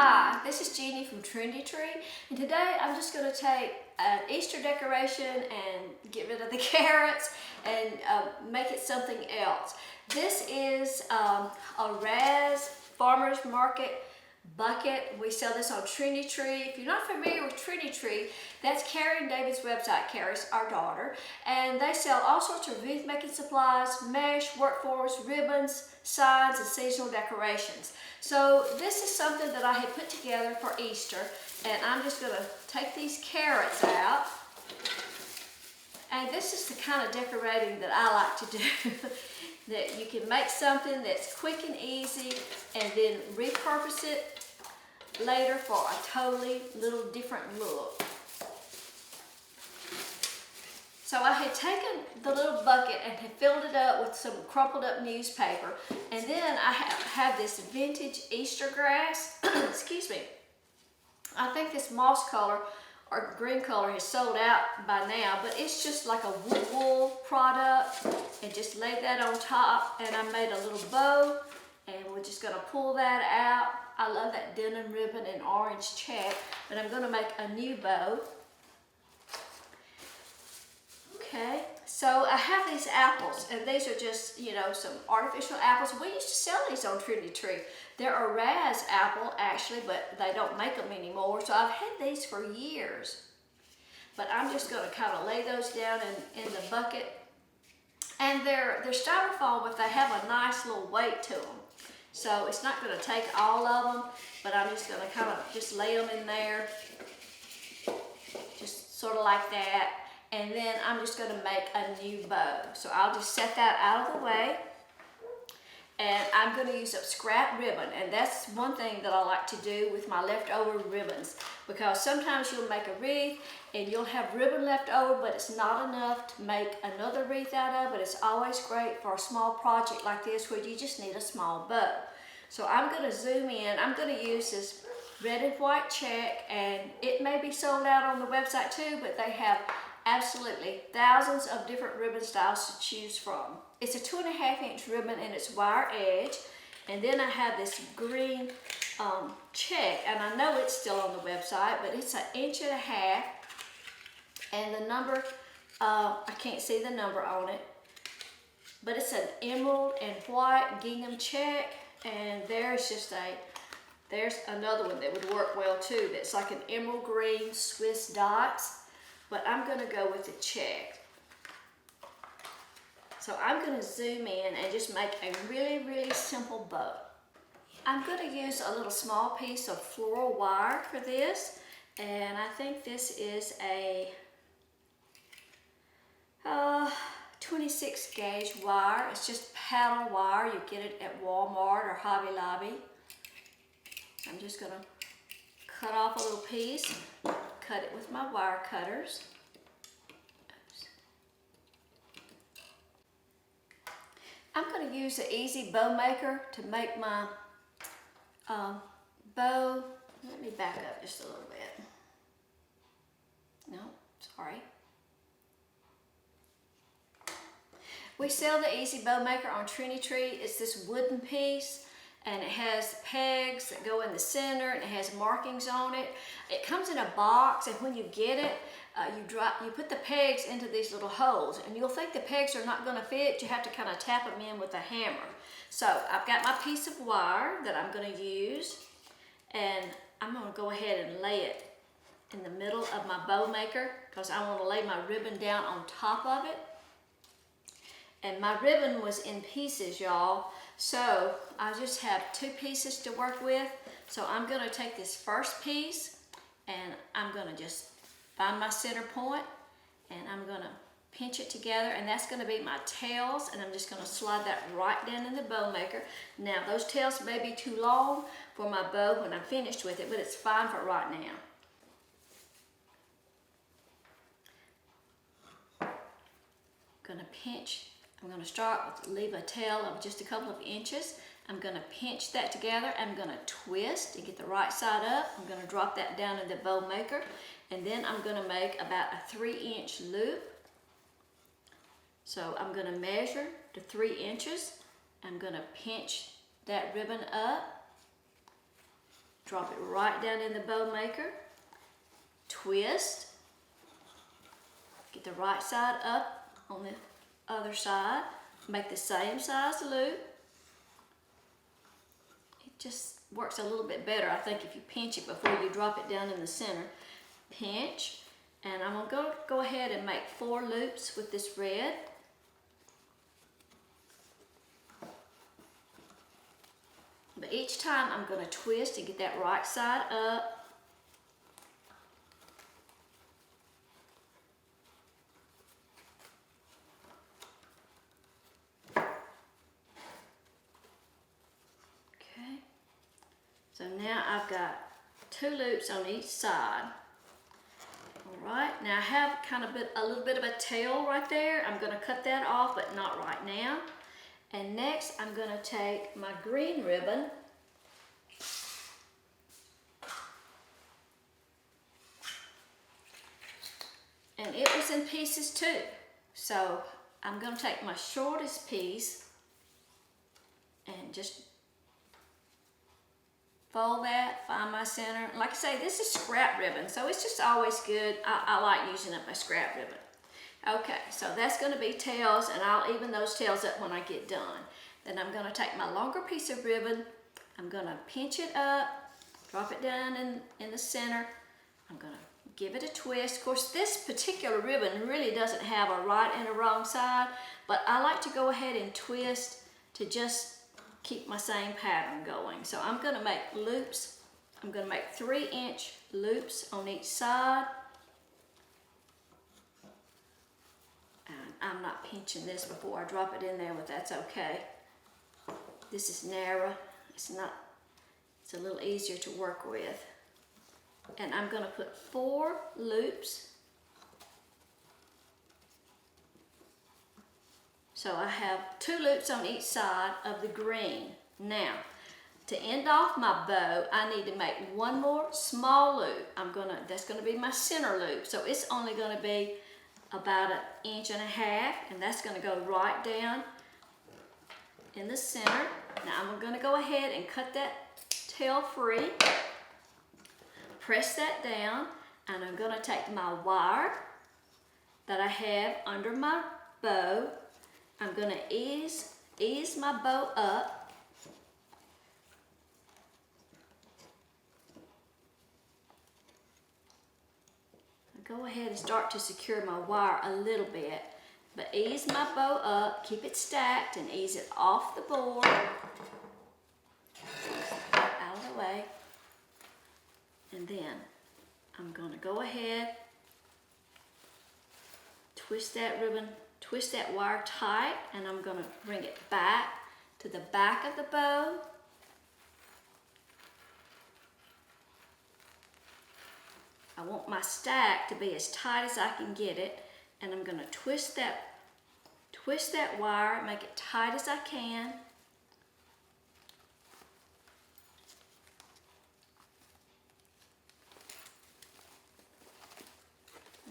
Hi, this is Jeannie from Trendy, and today I'm just going to take an Easter decoration and get rid of the carrots and make it something else. This is a Raz Farmer's Market bucket. We sell this on Trendy. If you're not familiar with Trendy, that's Carrie and David's website. Carrie's our daughter, and they sell all sorts of wreath making supplies, mesh, workforce, ribbons, signs, and seasonal decorations. So this is something that I had put together for Easter, and I'm just going to take these carrots out. And this is the kind of decorating that I like to do. That you can make something that's quick and easy and then repurpose it later for a totally little different look. So I had taken the little bucket and had filled it up with some crumpled up newspaper, and then I have this vintage Easter grass. Excuse me. I think this moss color or green color has sold out by now, but it's just like a wool product, and just laid that on top, and I made a little bow, and we're just going to pull that out. I love that denim ribbon and orange check, but I'm going to make a new bow. Okay, so I have these apples, and these are just, you know, some artificial apples. We used to sell these on Trendy. They're a Raz apple, actually, but they don't make them anymore, so I've had these for years. But I'm just going to kind of lay those down in the bucket. And they're styrofoam, but they have a nice little weight to them. So it's not going to take all of them, but I'm just going to kind of just lay them in there, just sort of like that. And then I'm just going to make a new bow. So I'll just set that out of the way. And I'm going to use up scrap ribbon. And that's one thing that I like to do with my leftover ribbons. Because sometimes you'll make a wreath and you'll have ribbon left over, but it's not enough to make another wreath out of. But it's always great for a small project like this where you just need a small bow. So I'm going to zoom in. I'm going to use this red and white check. And it may be sold out on the website too, but they have absolutely thousands of different ribbon styles to choose from. It's a 2.5-inch ribbon and it's wire edge. And then I have this green check, and I know it's still on the website, but it's 1.5 inches. And the number, I can't see the number on it, but it's an emerald and white gingham check. And there's another one that would work well too. That's like an emerald green Swiss dots. But I'm going to go with the check. So I'm going to zoom in and just make a really, really simple bow. I'm going to use a little small piece of floral wire for this. And I think this is a 26 gauge wire. It's just paddle wire. You get it at Walmart or Hobby Lobby. I'm just going to cut off a little piece. Cut it with my wire cutters. Oops. I'm going to use the Easy Bow Maker to make my bow. Let me back up just a little bit. No, sorry. We sell the Easy Bow Maker on Trendy. It's this wooden piece. And it has pegs that go in the center, and it has markings on it. It comes in a box, and when you get it, you put the pegs into these little holes, and you'll think the pegs are not going to fit. You have to kind of tap them in with a hammer. So I've got my piece of wire that I'm going to use, and I'm going to go ahead and lay it in the middle of my bow maker because I want to lay my ribbon down on top of it. And my ribbon was in pieces, y'all. So I just have 2 pieces to work with. So I'm going to take this first piece and I'm going to just find my center point and I'm going to pinch it together, and that's going to be my tails, and I'm just going to slide that right down in the bow maker. Now those tails may be too long for my bow when I'm finished with it, but it's fine for right now. I'm going to pinch. I'm going to start with leave a tail of just a couple of inches. I'm going to pinch that together. I'm going to twist and get the right side up. I'm going to drop that down in the bow maker, and then I'm going to make about a 3-inch loop. So I'm going to measure to 3 inches. I'm going to pinch that ribbon up, drop it right down in the bow maker, twist, get the right side up on the other side, make the same size loop. It just works a little bit better, I think, if you pinch it before you drop it down in the center. Pinch, and I'm gonna go ahead and make 4 loops with this red. But each time I'm gonna twist and get that right side up. So now I've got 2 loops on each side. All right, now I have kind of a little bit of a tail right there. I'm gonna cut that off, but not right now. And next I'm gonna take my green ribbon and it was in pieces too. So I'm gonna take my shortest piece and just fold that, find my center. Like I say, this is scrap ribbon, so it's just always good. I like using up my scrap ribbon. Okay, so that's gonna be tails, and I'll even those tails up when I get done. Then I'm gonna take my longer piece of ribbon, I'm gonna pinch it up, drop it down in the center. I'm gonna give it a twist. Of course, this particular ribbon really doesn't have a right and a wrong side, but I like to go ahead and twist to just keep my same pattern going. So I'm gonna make loops. I'm gonna make 3-inch loops on each side. And I'm not pinching this before I drop it in there, but that's okay. This is narrow. It's a little easier to work with. And I'm gonna put 4 loops. So I have 2 loops on each side of the green. Now, to end off my bow, I need to make 1 more small loop. That's gonna be my center loop. So it's only gonna be about 1.5 inches, and that's gonna go right down in the center. Now I'm gonna go ahead and cut that tail free, press that down, and I'm gonna take my wire that I have under my bow. I'm gonna ease my bow up. I'll go ahead and start to secure my wire a little bit, but ease my bow up, keep it stacked, and ease it off the board. Out of the way. And then I'm gonna go ahead, twist that ribbon, twist that wire tight, and I'm gonna bring it back to the back of the bow. I want my stack to be as tight as I can get it, and I'm gonna twist that wire, make it tight as I can.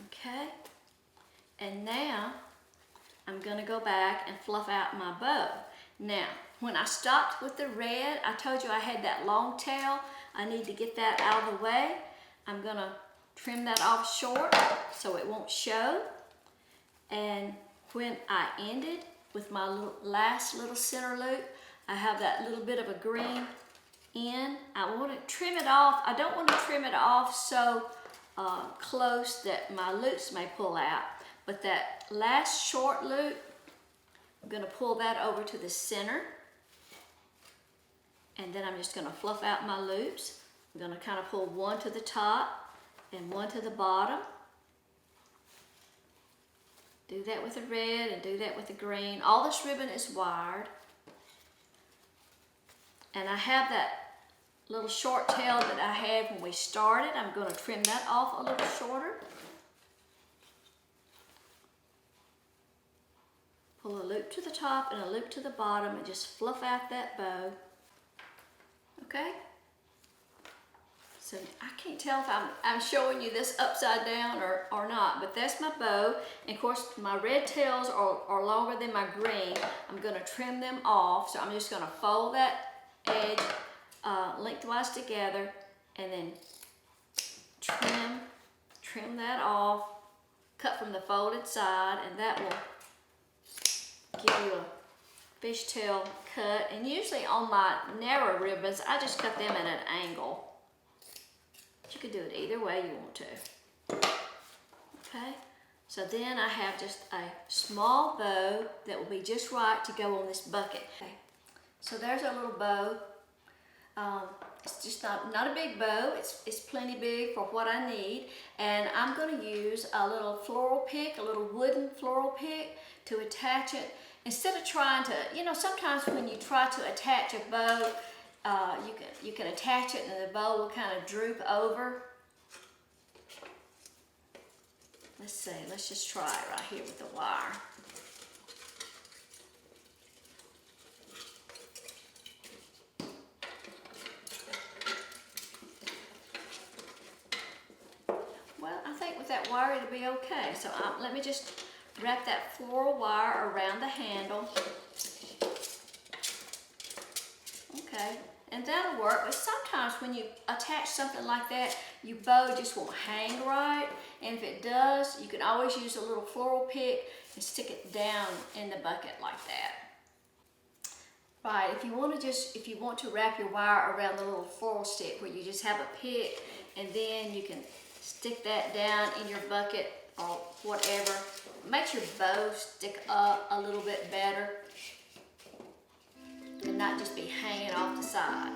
Okay, and now I'm gonna go back and fluff out my bow. Now, when I stopped with the red, I told you I had that long tail. I need to get that out of the way. I'm gonna trim that off short so it won't show. And when I ended with my last little center loop, I have that little bit of a green end. I want to trim it off. I don't want to trim it off so close that my loops may pull out. But that last short loop, I'm going to pull that over to the center. And then I'm just going to fluff out my loops. I'm going to kind of pull one to the top and one to the bottom. Do that with the red and do that with the green. All this ribbon is wired. And I have that little short tail that I had when we started. I'm going to trim that off a little shorter. Pull a loop to the top and a loop to the bottom and just fluff out that bow. Okay? So I can't tell if I'm showing you this upside down or not, but that's my bow. And of course my red tails are longer than my green. I'm going to trim them off. So I'm just going to fold that edge lengthwise together and then trim that off, cut from the folded side, and that will give you a fishtail cut. And usually on my narrow ribbons, I just cut them at an angle. But you could do it either way you want to. Okay, so then I have just a small bow that will be just right to go on this bucket. Okay. So there's our little bow. It's just not a big bow. It's plenty big for what I need. And I'm going to use a little floral pick, a little wooden floral pick to attach it. Instead of trying to, you know, sometimes when you try to attach a bow, you can attach it and the bow will kind of droop over. Let's see, let's just try it right here with the wire. Well, I think with that wire it'll be okay. So let me just wrap that floral wire around the handle. Okay, and that'll work. But sometimes when you attach something like that, your bow just won't hang right. And if it does, you can always use a little floral pick and stick it down in the bucket like that. Right, if you want to wrap your wire around the little floral stick where you just have a pick, and then you can stick that down in your bucket or whatever. It makes your bow stick up a little bit better and not just be hanging off the side.